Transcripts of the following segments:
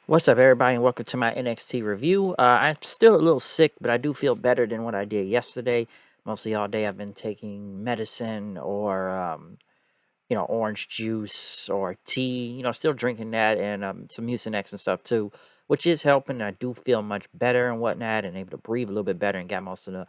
What's up, everybody, and welcome to my NXT review. I'm still a little sick, but I do feel better than what I did yesterday. Mostly all day, I've been taking medicine or, orange juice or tea. Still drinking that and some Mucinex and stuff too, which is helping. I do feel much better and whatnot, and able to breathe a little bit better and got most of the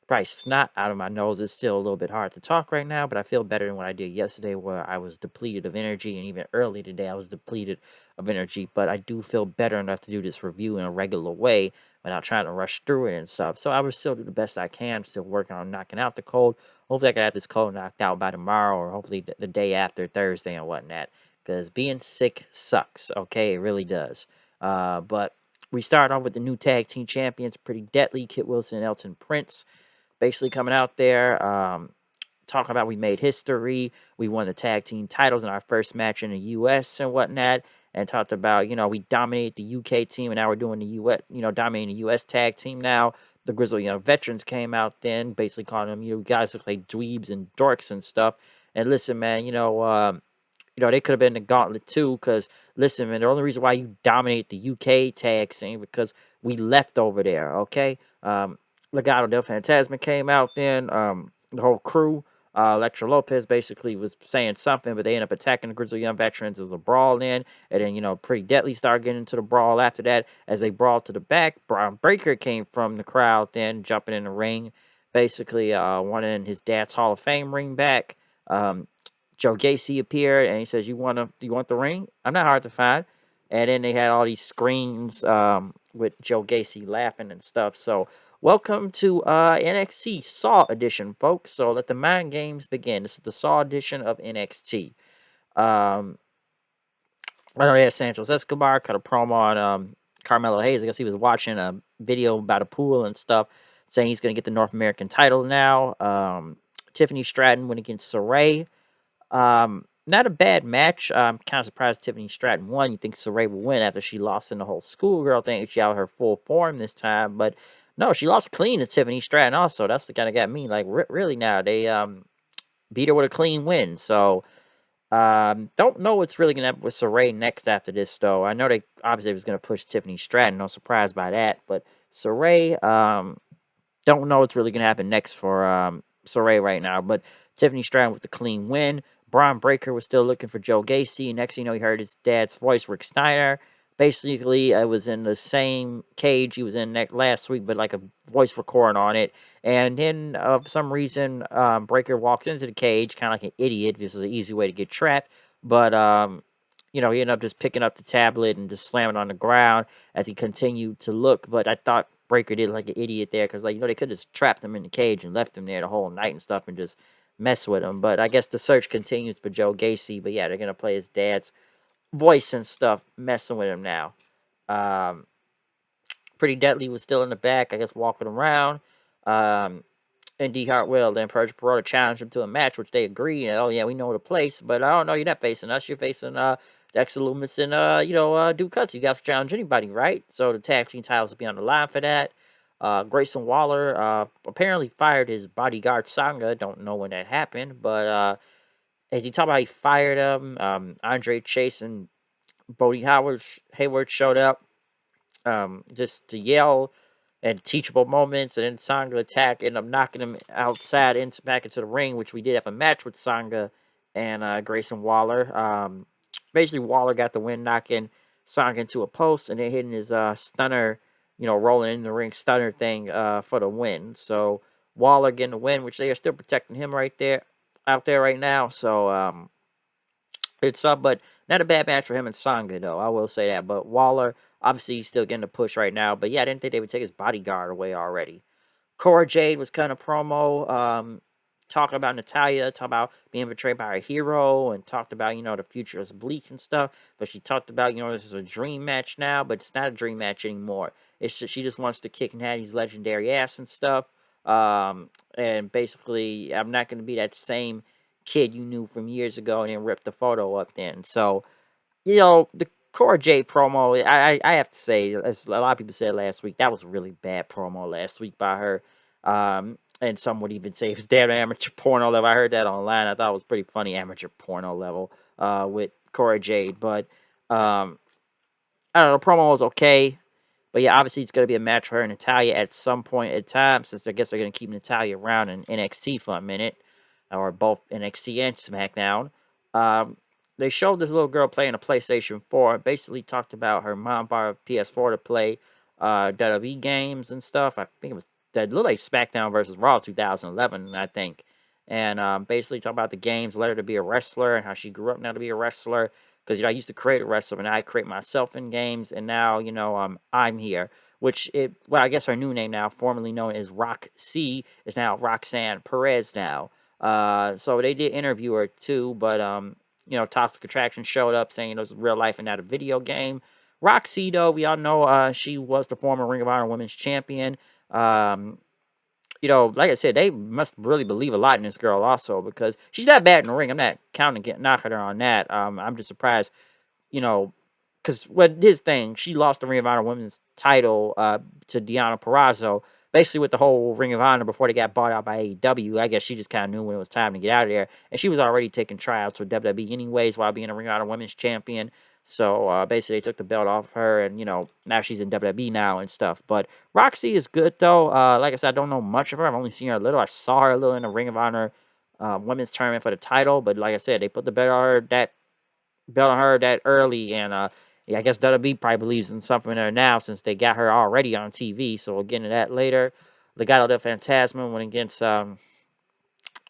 probably snot out of my nose. It's still a little bit hard to talk right now, but I feel better than what I did yesterday, where I was depleted of energy, and even early today, I was depleted of energy. But I do feel better enough to do this review in a regular way without trying to rush through it and stuff. So I will still do the best I can, still working on knocking out the cold. Hopefully, I can have this cold knocked out by tomorrow, or hopefully the day after Thursday and whatnot. Because being sick sucks, okay? It really does. But we start off with the new tag team champions, Pretty Deadly, Kit Wilson and Elton Prince, basically coming out there, talking about we made history. We won the tag team titles in our first match in the U.S. and whatnot, and talked about, we dominated the UK team, and now we're doing the U.S., dominating the U.S. tag team now. The Grizzled Young Veterans came out then, basically calling them, you guys look like dweebs and dorks and stuff. And listen, man, they could have been the gauntlet too, because listen, man, the only reason why you dominate the UK tag scene because we left over there, okay? Legado del Fantasma came out then, the whole crew. Electra Lopez basically was saying something, but they ended up attacking the Grizzly Young Veterans. There was a brawl in, and then, Pretty Deadly started getting into the brawl after that. As they brawled to the back, Braun Breaker came from the crowd then, jumping in the ring, basically wanting his dad's Hall of Fame ring back. Joe Gacy appeared, and he says, you want the ring? I'm not hard to find." And then they had all these screens with Joe Gacy laughing and stuff. So welcome to NXT Saw edition, folks. So let the mind games begin. This is the Saw edition of NXT. Um, I know they had Santos Escobar cut a promo on Carmelo Hayes. I guess he was watching a video about a pool and stuff, saying he's going to get the North American title now. Tiffany Stratton went against Saray. Not a bad match. I'm kind of surprised Tiffany Stratton won. You think Saray would win after she lost in the whole schoolgirl thing. She out her full form this time, but no, she lost clean to Tiffany Stratton. Also, that's what kind of got me like really now. They beat her with a clean win. So don't know what's really gonna happen with Saray next after this though. I know they obviously was gonna push Tiffany Stratton. No surprise by that, but Saray don't know what's really gonna happen next for Saray right now. But Tiffany Stratton with the clean win. Braun Breaker was still looking for Joe Gacy. Next thing you know, he heard his dad's voice, Rick Steiner. Basically, it was in the same cage he was in last week, but like a voice recording on it. And then, for some reason, Breaker walks into the cage, kind of like an idiot. This is an easy way to get trapped. But, he ended up just picking up the tablet and just slamming it on the ground as he continued to look. But I thought Breaker did like an idiot there because, like, they could have just trapped him in the cage and left him there the whole night and stuff and just mess with him. But I guess the search continues for Joe Gacy. But yeah, they're gonna play his dad's voice and stuff, messing with him now. Um, Pretty Deadly was still in the back, I guess, walking around. Um, and D Hartwell then Perota challenged him to a match, which they agreed. And, oh yeah, we know the place, but I don't know. You're not facing us. You're facing Dexter Loomis and Duke Cuts. You got to challenge anybody, right? So the tag team titles will be on the line for that. Grayson Waller apparently fired his bodyguard Sanga. Don't know when that happened, but as you talk about, he fired him. Andre Chase and Bodie Hayward showed up just to yell and teachable moments, and then Sanga attack ended up knocking him outside back into the ring, which we did have a match with Sanga and Grayson Waller. Basically, Waller got the win, knocking Sanga into a post and then hitting his stunner, rolling in the ring stunner thing for the win. So Waller getting the win, which they are still protecting him out there right now. So it's but not a bad match for him and Sanga though. I will say that. But Waller, obviously, he's still getting the push right now. But yeah, I didn't think they would take his bodyguard away already. Cora Jade was kind of promo, talking about Natalia, talking about being betrayed by her hero, and talked about, the future is bleak and stuff. But she talked about, this is a dream match now, but it's not a dream match anymore. It's just, she just wants to kick Natty's legendary ass and stuff. And basically, I'm not going to be that same kid you knew from years ago and then rip the photo up then. So, the Cora Jade promo, I have to say, as a lot of people said last week, that was a really bad promo last week by her. And some would even say it was damn amateur porno level. I heard that online. I thought it was pretty funny, amateur porno level with Cora Jade. But I don't know, the promo was okay. But yeah, obviously it's going to be a match for her and Natalia at some point in time, since I guess they're going to keep Natalia around in NXT for a minute, or both NXT and SmackDown. Um, they showed this little girl playing a PlayStation 4. Basically talked about her mom bought a PS4 to play WWE games and stuff. I think it was that looked like SmackDown versus Raw 2011, I think. And basically talk about the games, led her to be a wrestler, and how she grew up now to be a wrestler, because I used to create a wrestler, and I create myself in games, and now I'm here. I guess her new name now, formerly known as Rock C, is now Roxanne Perez now. So they did interview her too, but Toxic Attraction showed up saying it was real life and not a video game. Roxy, though, we all know she was the former Ring of Honor Women's Champion. Um, like I said, they must really believe a lot in this girl also, because she's not bad in the ring. I'm not knocking her on that. I'm just surprised, you know, because what his thing, she lost the Ring of Honor Women's title to Deonna Purrazzo, basically with the whole Ring of Honor before they got bought out by AEW. I guess she just kind of knew when it was time to get out of there, and she was already taking tryouts for WWE anyways while being a Ring of Honor Women's Champion. So basically, they took the belt off her, and now she's in WWE now and stuff. But Roxy is good though. Like I said, I don't know much of her. I've only seen her a little. I saw her a little in the Ring of Honor Women's tournament for the title, but like I said, they put the belt on her that early, and yeah, I guess WWE probably believes in something in her now since they got her already on TV. So we'll get into that later. Legado del Fantasma went against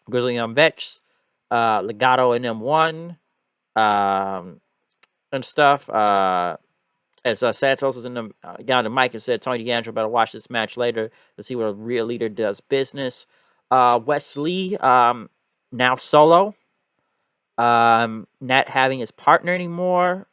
Grizzly Young Vets. Legado and them won um, and stuff. As Santos was in the got on the mic and said, Tony D'Angelo better watch this match later to see what a real leader does business. Wesley now solo. Not having his partner anymore.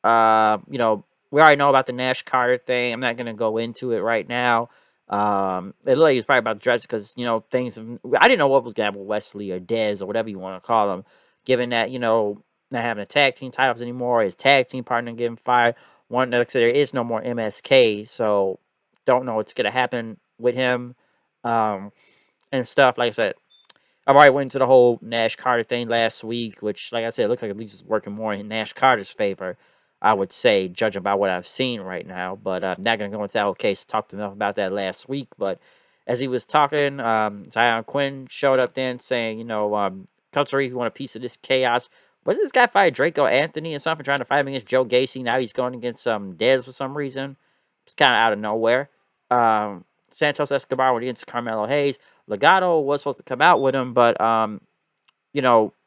We already know about the Nash Carter thing. I'm not gonna go into it right now. It looked like he's probably about to dress because things. I didn't know what was going to happen with Wesley or Dez or whatever you want to call him, given that not having a tag team titles anymore, his tag team partner getting fired. One that there is no more MSK, so don't know what's gonna happen with him, um, and stuff. Like I said, I've already went into the whole Nash Carter thing last week, which, like I said, it looks like at least it's working more in Nash Carter's favor, I would say, judging by what I've seen right now. But I'm not going to go into that whole case. Talked enough about that last week. But as he was talking, Zion Quinn showed up then saying, Culture, you want a piece of this chaos. Wasn't this guy fight Draco Anthony or something, trying to fight him against Joe Gacy? Now he's going against Dez for some reason. It's kind of out of nowhere. Santos Escobar went against Carmelo Hayes. Legado was supposed to come out with him, but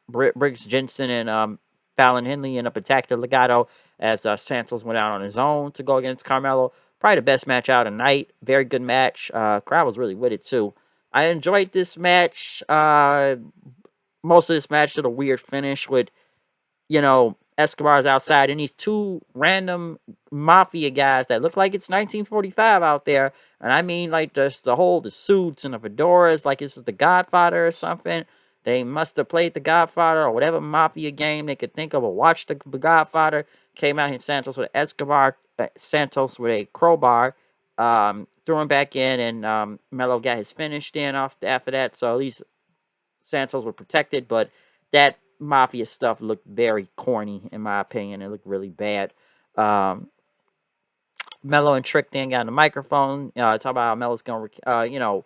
Briggs Jensen and Fallon Henley ended up attacking Legado as Santos went out on his own to go against Carmelo. Probably the best match out tonight. Very good match. Crowd was really with it too. I enjoyed this match. Most of this match had a weird finish with Escobar's outside, and these two random mafia guys that look like it's 1945 out there. And I mean, like, just the suits and the fedoras, like this is the Godfather or something. They must have played the Godfather or whatever mafia game they could think of or watched the Godfather. Came out here, Santos with Escobar, Santos with a crowbar, threw him back in, and Melo got his finish then after that. So at least Santos were protected, but that mafia stuff looked very corny in my opinion. It looked really bad. Melo and Trick then got on the microphone, talk about how Melo's going to,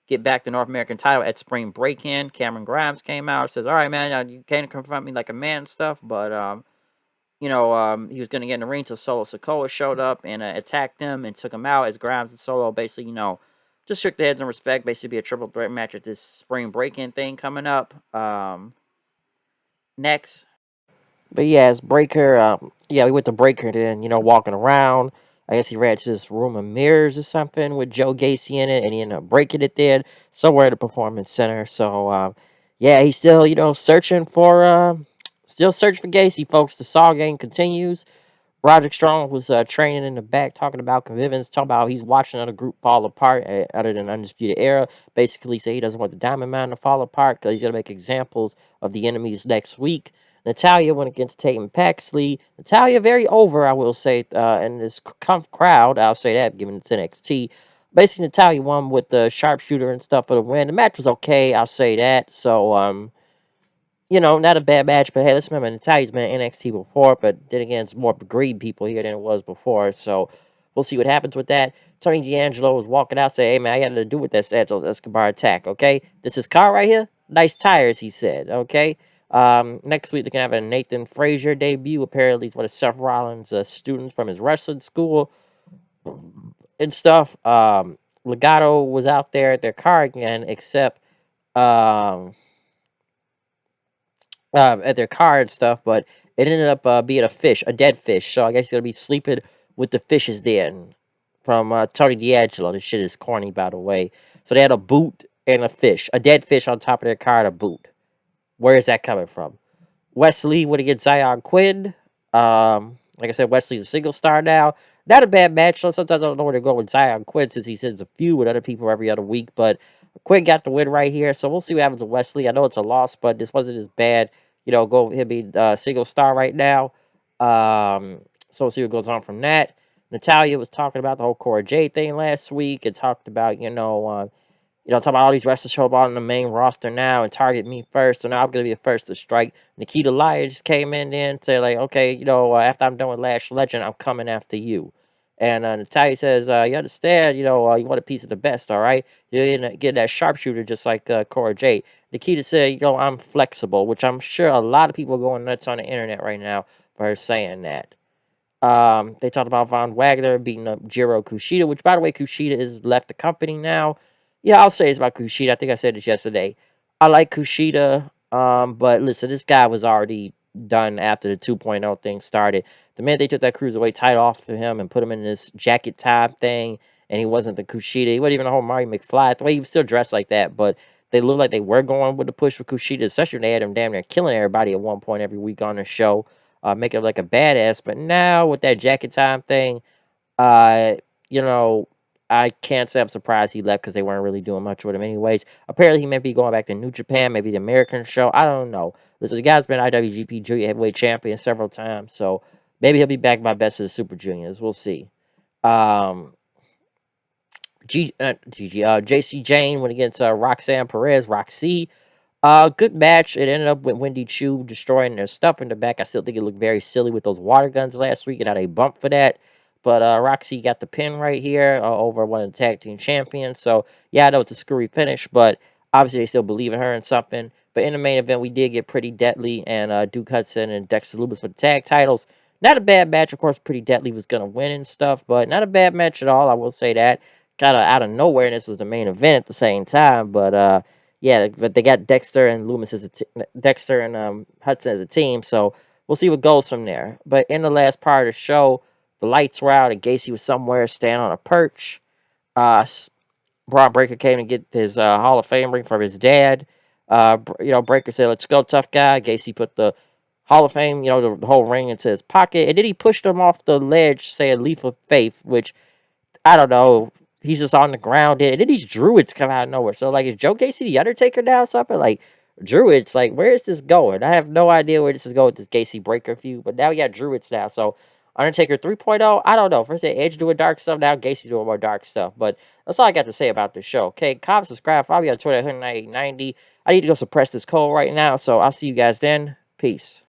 get back the North American title at Spring Break-In. Cameron Grimes came out, says, "All right, man, you can't confront me like a man and stuff," but he was going to get in the ring till Solo Sikoa showed up and attacked him and took him out as Grimes and Solo basically, just shook their heads in respect. Basically, be a triple threat match at this Spring Break-In thing coming up. Next. But yeah, it's Breaker. We went to Breaker then, walking around. I guess he ran to this room of mirrors or something with Joe Gacy in it, and he ended up breaking it there somewhere at the Performance Center. So, he's still, still searching for Gacy, folks. The Saw game continues. Roderick Strong was training in the back, talking about commitments, talking about how he's watching other group fall apart, other than Undisputed Era. Basically, say he doesn't want the Diamond Man to fall apart because he's going to make examples of the enemies next week. Natalia went against Tatum Paxley. Natalia very over, I will say, in this crowd. I'll say that, given it's NXT. Basically, Natalia won with the sharpshooter and stuff for the win. The match was okay, I'll say that. So, not a bad match, but hey, let's remember Natalia's been in NXT before, but then again, it's more greed people here than it was before, so we'll see what happens with that. Tony D'Angelo was walking out, saying, hey, man, I got to do with that Santos Escobar attack, okay? This is car right here? Nice tires, he said, okay? Next week, they're going to have a Nathan Frazier debut. Apparently, he's one of Seth Rollins' students from his wrestling school and stuff. Legato was out there at their car again, except um, at their car and stuff, but it ended up being a fish, a dead fish. So I guess he's gonna be sleeping with the fishes then. From Tony D'Angelo. This shit is corny, by the way. So they had a boot and a fish, a dead fish on top of their car and a boot. Where is that coming from? Wesley would against Zion Quinn. Like I said, Wesley's a single star now. Not a bad match. So sometimes I don't know where to go with Zion Quinn since he sends a feud with other people every other week. But Quinn got the win right here. So we'll see what happens with Wesley. I know it's a loss, but this wasn't as bad. Go him being single star right now. So we'll see what goes on from that. Natalia was talking about the whole Cora Jade thing last week and talked about, talking about all these wrestlers show up on the main roster now and target me first. So now I'm going to be the first to strike. Nikita Lyons just came in there and said, like, okay, after I'm done with Lash Legend, I'm coming after you. And Natalia says, you understand, you want a piece of the best, all right? You're going to get that sharpshooter just like Cora Jade. Nikita said, I'm flexible, which I'm sure a lot of people are going nuts on the internet right now for her saying that. They talked about Von Wagner beating up Jiro Kushida, which, by the way, Kushida has left the company now. Yeah, I'll say it's about Kushida. I think I said this yesterday. I like Kushida, but listen, this guy was already done after the 2.0 thing started. The minute they took that cruiserweight title off of him and put him in this jacket tie thing, and he wasn't the Kushida, he wasn't even the whole Marty McFly. The way he was still dressed like that, but they looked like they were going with the push for Kushida, especially when they had him damn near killing everybody at one point every week on the show. Make it like a badass. But now with that jacket time thing, uh, you know, I can't say I'm surprised he left because they weren't really doing much with him anyways. Apparently, he may be going back to New Japan, maybe the American show. I don't know. Listen, the guy's been IWGP Junior Heavyweight Champion several times, so maybe he'll be back by Best of the Super Juniors. We'll see. Um, JC Jane went against Roxanne Perez, Roxy. Good match. It ended up with Wendy Chu destroying their stuff in the back. I still think it looked very silly with those water guns last week and had a bump for that. But Roxy got the pin right here over one of the tag team champions. So, yeah, I know it's a screwy finish, but obviously they still believe in her and something. But in the main event, we did get Pretty Deadly and Duke Hudson and Dexter Lubis for the tag titles. Not a bad match. Of course, Pretty Deadly was going to win and stuff, but not a bad match at all. I will say that. Kind of out of nowhere, and this was the main event at the same time. But yeah, but they got Dexter and Loomis as Dexter and Hudson as a team, so we'll see what goes from there. But in the last part of the show, the lights were out and Gacy was somewhere standing on a perch. Braun Breaker came to get his Hall of Fame ring from his dad. Breaker said, "Let's go, tough guy." Gacy put the Hall of Fame, the whole ring into his pocket, and then he pushed him off the ledge, saying "Leap of Faith," which I don't know. He's just on the ground, and then these druids come out of nowhere. So, like, is Joe Gacy the Undertaker now or something? Like, druids, like, where is this going? I have no idea where this is going with this Gacy Breaker feud, but now we got druids now. So, Undertaker 3.0, I don't know. First, they Edge doing dark stuff, now Gacy doing more dark stuff. But that's all I got to say about the show. Okay, comment, subscribe, follow me on Twitter at 190. I need to go suppress this call right now, so I'll see you guys then. Peace.